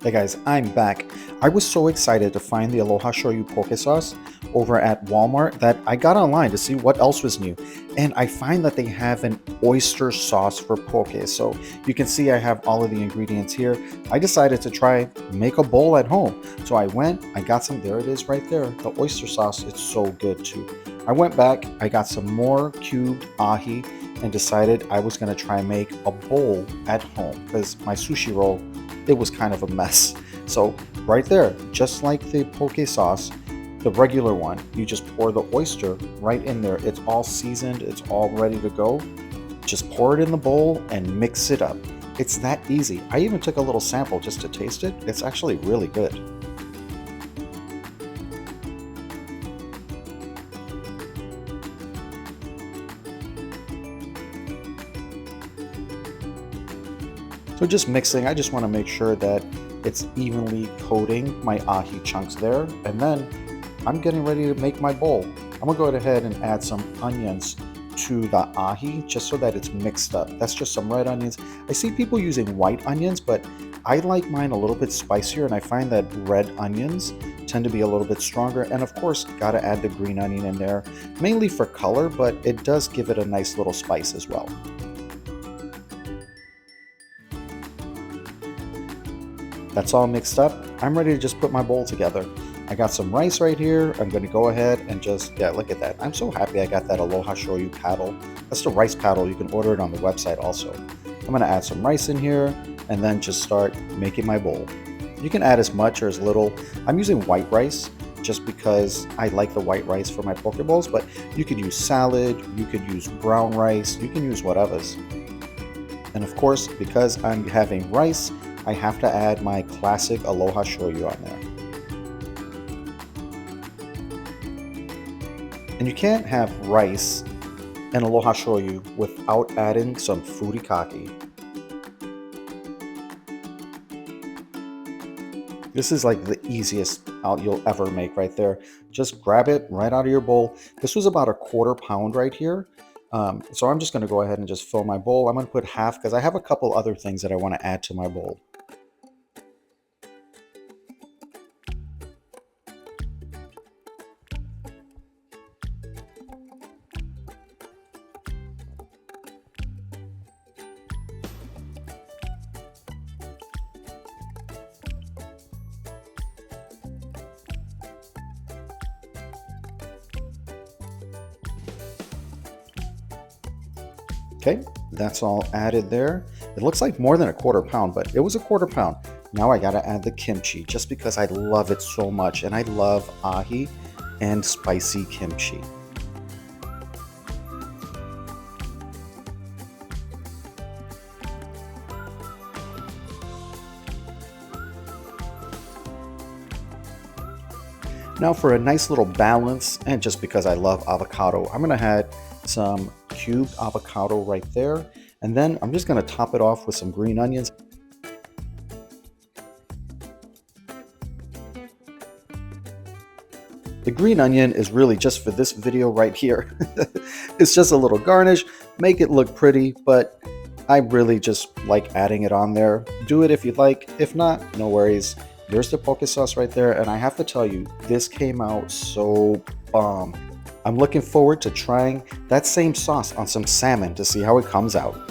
Hey guys, I'm back. I was so excited to find the Aloha Shoyu poke sauce over at Walmart that I got online to see what else was new. And I find that they have an oyster sauce for poke. So you can see I have all of the ingredients here. I decided to try make a bowl at home. So I went, I got some, there it is right there, the oyster sauce. It's so good too. I went back, I got some more cubed ahi and decided I was going to try and make a bowl at home because my sushi roll, it was kind of a mess. So right there, just like the poke sauce, the regular one, you just pour the oyster right in there. It's all seasoned, it's all ready to go. Just pour it in the bowl and mix it up. It's that easy. I even took a little sample just to taste it. It's actually really good. So just mixing, I just want to make sure that it's evenly coating my ahi chunks there. And then I'm getting ready to make my bowl. I'm gonna go ahead and add some onions to the ahi just so that it's mixed up. That's just some red onions. I see people using white onions, but I like mine a little bit spicier, and I find that red onions tend to be a little bit stronger. And of course, gotta add the green onion in there, mainly for color, but it does give it a nice little spice as well. That's all mixed up. I'm ready to just put my bowl together. I got some rice right here. I'm going to go ahead and just, yeah, look at that. I'm so happy I got that Aloha Shoyu paddle. That's the rice paddle. You can order it on the website also. I'm going to add some rice in here and then just start making my bowl. You can add as much or as little. I'm using white rice just because I like the white rice for my poke bowls, but you could use salad, you could use brown rice, you can use whatever's. And of course, because I'm having rice, I have to add my classic Aloha Shoyu on there. And you can't have rice and Aloha Shoyu without adding some furikake. This is like the easiest you'll ever make right there. Just grab it right out of your bowl. This was about a quarter pound right here. So I'm just going to go ahead and just fill my bowl. I'm going to put half because I have a couple other things that I want to add to my bowl. Okay, that's all added there. It looks like more than a quarter pound, but it was a quarter pound. Now I gotta add the kimchi just because I love it so much, and I love ahi and spicy kimchi. Now for a nice little balance, and just because I love avocado, I'm gonna add some cubed avocado right there. And then I'm just gonna top it off with some green onions. The green onion is really just for this video right here. It's just a little garnish, make it look pretty, but I really just like adding it on there. Do it if you'd like. If not, no worries. There's the poke sauce right there, and I have to tell you, this came out so bomb. I'm looking forward to trying that same sauce on some salmon to see how it comes out.